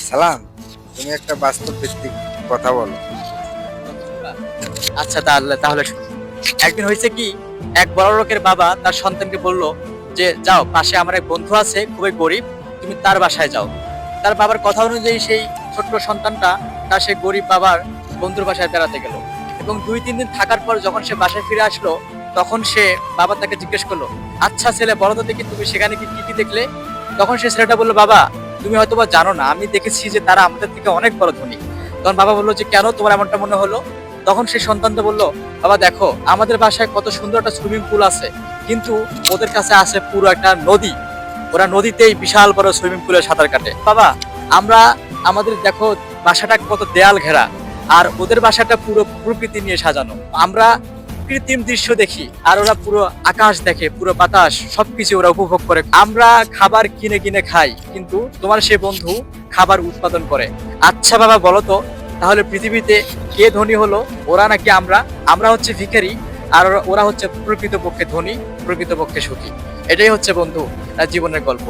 সালাম, তুমি একটা বাস্তব ভিত্তিক কথা বলো। আচ্ছা, তাহলে তাহলে শুনুন। একদিন হয়েছে কি, এক বড় লোকের বাবা তার সন্তানকে বলল যে যাও, পাশে আমার এক বন্ধু আছে খুবই গরিব, তুমি তার বাসায় যাও। তার বাবার কথা অনুযায়ী সেই ছোট্ট সন্তানটা তার সেই গরিব বাবার বন্ধুর বাসায় বেড়াতে গেল। এবং 2-3 দিন থাকার পর যখন সে বাসায় ফিরে আসলো, তখন সে বাবা তাকে জিজ্ঞেস করলো, আচ্ছা ছেলে, বলো তো দেখি তুমি সেখানে কি কি কি দেখলে? তখন সে ছেলেটা বললো, বাবা তুমি হয়তোবা জানো না, আমি দেখেছি যে তারা আমাদের থেকে অনেক বড় ধনী। তখন বাবা বললো যে কেন তোমার এমনটা মনে হলো? তখন সেই সন্তানটা বলল, বাবা দেখো, আমাদের বাসায় কত সুন্দর একটা সুইমিং পুল আছে, কিন্তু ওদের কাছে আছে পুরো একটা নদী। ওরা নদীতেই বিশাল বড় সুইমিং পুলে সাঁতার কাটে। বাবা, আমরা আমাদের দেখো বাসাটা কত দেয়াল ঘেরা, আর ওদের বাসাটা পুরো প্রকৃতি নিয়ে সাজানো। আমরা কৃত্রিম দৃশ্য দেখি, আর ওরা পুরো আকাশ দেখে, পুরো বাতাস সবকিছু ওরা উপভোগ করে। আমরা খাবার কিনে কিনে খাই, কিন্তু তোমার সে বন্ধু খাবার উৎপাদন করে। আচ্ছা বাবা, বলো তো তাহলে পৃথিবীতে কে ধনী হলো, ওরা নাকি আমরা? আমরা হচ্ছে ভিখারি, আর ওরা হচ্ছে প্রকৃতপক্ষে ধনী, প্রকৃতপক্ষে সুখী। এটাই হচ্ছে বন্ধু জীবনের গল্প।